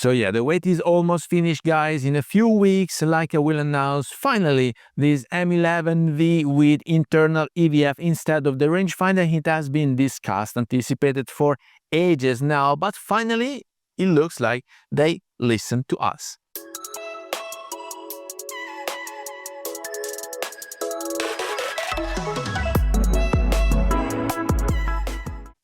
So yeah, the wait is almost finished, guys. In a few weeks, Leica will announce finally this M11-V with internal EVF instead of the rangefinder. It has been discussed, anticipated for ages now, but finally it looks like they listen to us.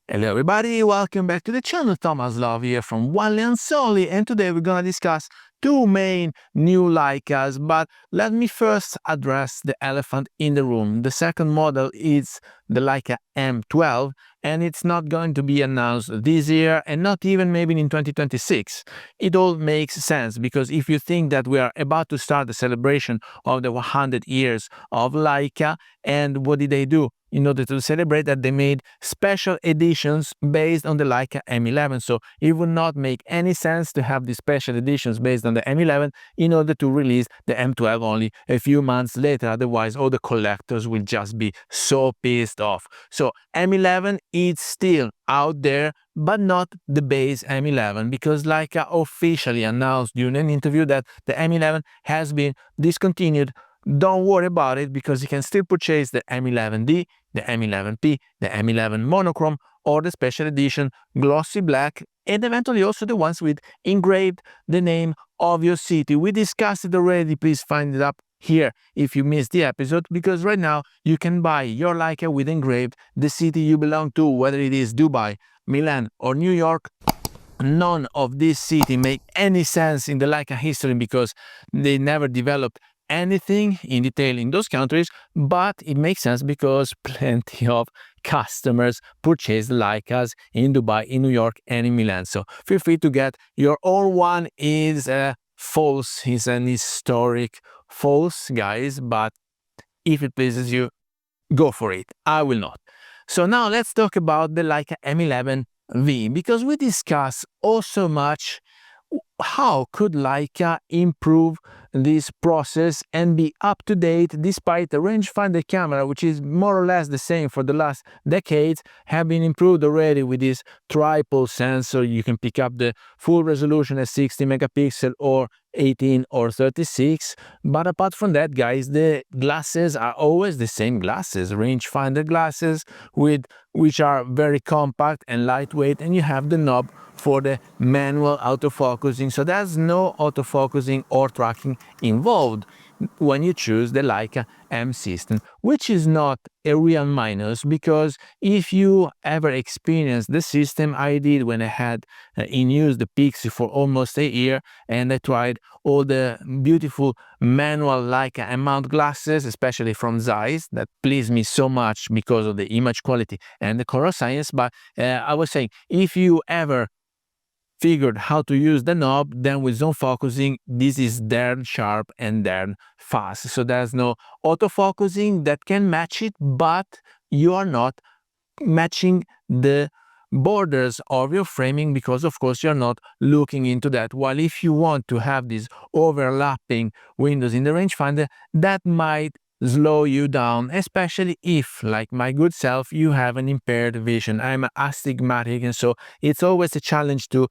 Hello everybody, welcome back to the channel. Thomas Love here from One and Solely, and today we're gonna discuss two main new Leicas, but let me first address the elephant in the room. The second model is the Leica M12, and it's not going to be announced this year and not even maybe in 2026. It all makes sense because if you think that we are about to start the celebration of the 100 years of Leica, and what did they do? In order to celebrate that, they made special editions based on the Leica M11. So it would not make any sense to have these special editions based on the M11 in order to release the M12 only a few months later. Otherwise, all the collectors will just be so pissed off. So M11 is still out there, but not the base M11, because Leica officially announced during an interview that the M11 has been discontinued. Don't worry about it, because you can still purchase the M11-D, the M11-P, the M11 monochrome, or the special edition glossy black, and eventually also the ones with engraved the name of your city. We discussed it already. Please find it up here if you missed the episode, because right now you can buy your Leica with engraved the city you belong to, whether it is Dubai, Milan, or New York. None of these cities make any sense in the Leica history because they never developed anything in detail in those countries, but it makes sense because plenty of customers purchase Leicas in Dubai, in New York, and in Milan. So feel free to get your own one. Is false, is an historic false, guys, but if it pleases you, go for it. I will not. So now let's talk about the Leica M11-V, because we discuss so much how could Leica improve this process and be up to date despite the rangefinder camera, which is more or less the same for the last decades, have been improved already with this triple sensor. You can pick up the full resolution at 60 megapixel or 18 or 36, but apart from that, guys, the glasses are always the same glasses, rangefinder glasses, which are very compact and lightweight, and you have the knob for the manual autofocusing, so there's no autofocusing or tracking involved when you choose the Leica M system, which is not a real minus, because if you ever experienced the system I did when I had in use the Pixie for almost a year, and I tried all the beautiful manual Leica M-mount glasses, especially from Zeiss, that pleased me so much because of the image quality and the color science. But I was saying, if you ever figured how to use the knob, then with zone focusing, this is darn sharp and darn fast. So there's no autofocusing that can match it, but you are not matching the borders of your framing, because of course you're not looking into that. While if you want to have these overlapping windows in the rangefinder, that might slow you down, especially if, like my good self, you have an impaired vision. I'm astigmatic, and so it's always a challenge to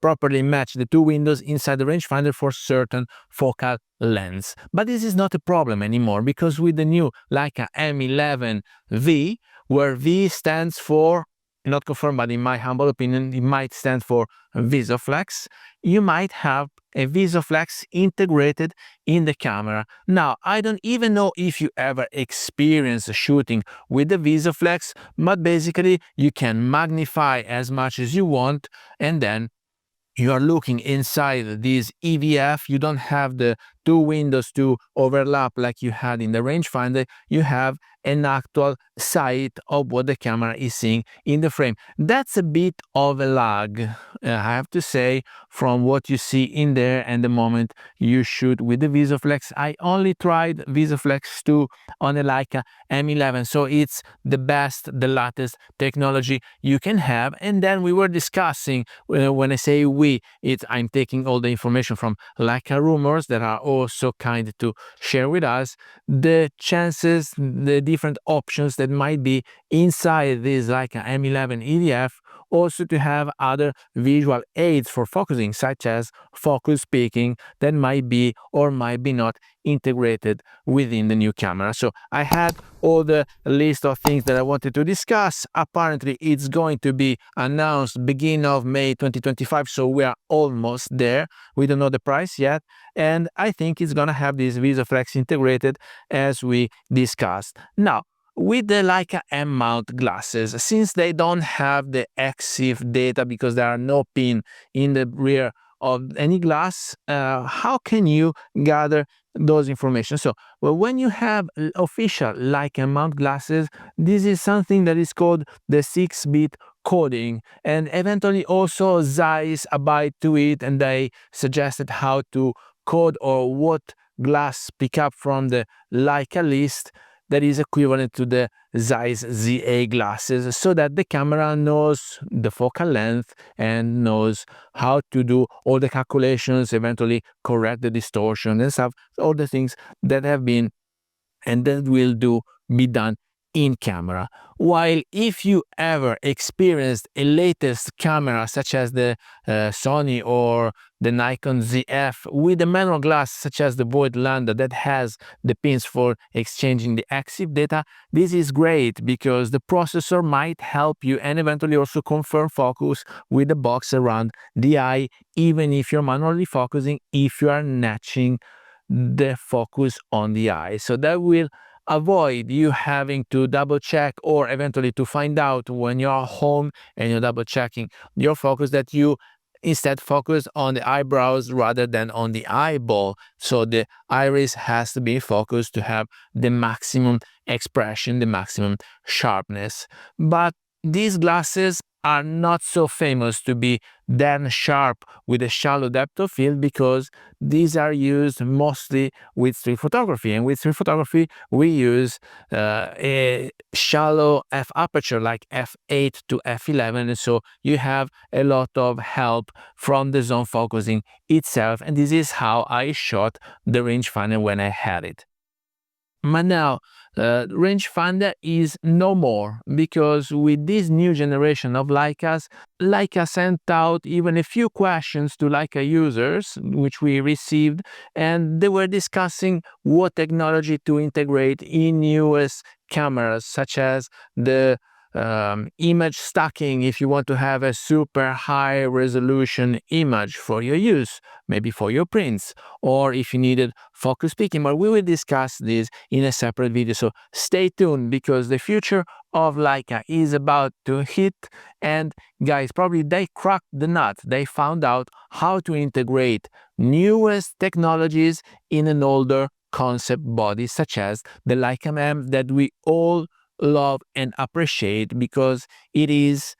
properly match the two windows inside the rangefinder for certain focal lengths. But this is not a problem anymore, because with the new Leica M11-V, where V stands for, not confirmed, but in my humble opinion, it might stand for Visoflex, you might have a Visoflex integrated in the camera. Now, I don't even know if you ever experience shooting with the Visoflex, but basically you can magnify as much as you want, and then you are looking inside this EVF. You don't have the two windows to overlap like you had in the rangefinder. You have an actual sight of what the camera is seeing in the frame. That's a bit of a lag, I have to say, from what you see in there and the moment you shoot with the Visoflex. I only tried Visoflex 2 on a Leica M11, so it's the best, the latest technology you can have. And then we were discussing, when I say we, I'm taking all the information from Leica Rumors that are also kind to share with us the chances, the different options that might be inside this Leica M11 EDF also to have other visual aids for focusing, such as focus peaking, that might be or might be not integrated within the new camera. So I had all the list of things that I wanted to discuss. Apparently it's going to be announced beginning of May 2025, so we are almost there. We don't know the price yet, and I think it's gonna have this Visoflex integrated as we discussed. Now, with the Leica M mount glasses, since they don't have the Exif data because there are no pin in the rear of any glass, how can you gather those information? So, well, when you have official Leica mount glasses, this is something that is called the 6-bit coding, and eventually also Zeiss abide to it, and they suggested how to code or what glass pick up from the Leica list that is equivalent to the Zeiss ZA glasses, so that the camera knows the focal length and knows how to do all the calculations, eventually correct the distortion and stuff, all the things that have been and that will be done in camera. While if you ever experienced a latest camera such as the Sony or the Nikon ZF with a manual glass such as the Voigtlander that has the pins for exchanging the Exif data, this is great because the processor might help you and eventually also confirm focus with the box around the eye, even if you're manually focusing, if you are matching the focus on the eye. So that will avoid you having to double check or eventually to find out when you're home and you're double checking your focus that you instead focus on the eyebrows rather than on the eyeball. So the iris has to be focused to have the maximum expression, the maximum sharpness. But these glasses are not so famous to be then sharp with a shallow depth of field because these are used mostly with street photography, and with street photography we use a shallow f aperture like f8 to f11, and so you have a lot of help from the zone focusing itself, and this is how I shot the rangefinder when I had it. But now, rangefinder is no more because with this new generation of Leicas, Leica sent out even a few questions to Leica users, which we received, and they were discussing what technology to integrate in newest cameras, such as the image stacking if you want to have a super high resolution image for your use, maybe for your prints, or if you needed focus peaking. But we will discuss this in a separate video, so stay tuned because the future of Leica is about to hit, and guys, probably they cracked the nut. They found out how to integrate newest technologies in an older concept body, such as the Leica M that we all love and appreciate because it is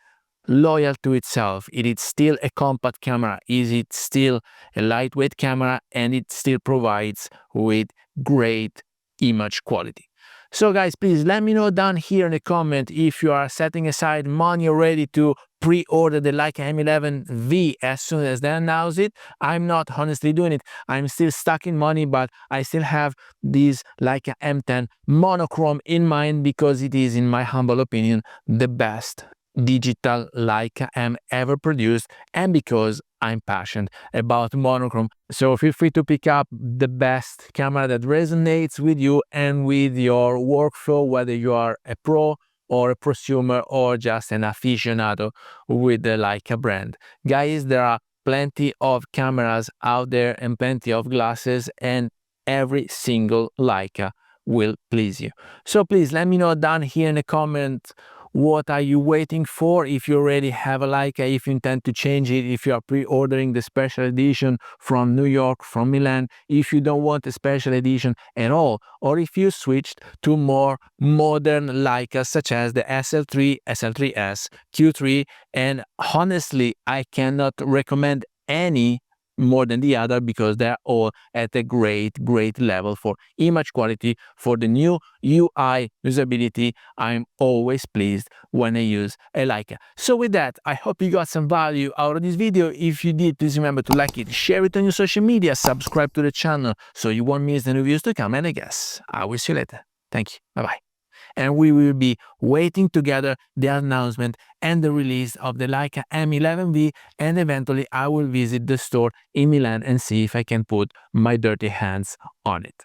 loyal to itself. It is still a compact camera, is it still a lightweight camera, and it still provides with great image quality. So guys, please let me know down here in the comment if you are setting aside money already to pre-order the Leica M11-V as soon as they announce it. I'm not honestly doing it. I'm still stuck in money, but I still have this Leica M10 monochrome in mind because it is, in my humble opinion, the best digital Leica M ever produced, and because I'm passionate about monochrome. So feel free to pick up the best camera that resonates with you and with your workflow, whether you are a pro or a prosumer or just an aficionado with the Leica brand. Guys, there are plenty of cameras out there and plenty of glasses, and every single Leica will please you. So please let me know down here in the comments, what are you waiting for? If you already have a Leica, if you intend to change it, if you are pre-ordering the special edition from New York, from Milan, if you don't want a special edition at all, or if you switched to more modern Leicas such as the SL3, SL3-S, Q3, and honestly, I cannot recommend any more than the other because they're all at a great level for image quality, for the new UI usability. I'm always pleased when I use a Leica. So with that, I hope you got some value out of this video. If you did, please remember to like it, share it on your social media, subscribe to the channel so you won't miss the new videos to come, and I guess I will see you later. Thank you. Bye bye. and we will be waiting together the announcement and the release of the Leica M11-V, and eventually I will visit the store in Milan and see if I can put my dirty hands on it.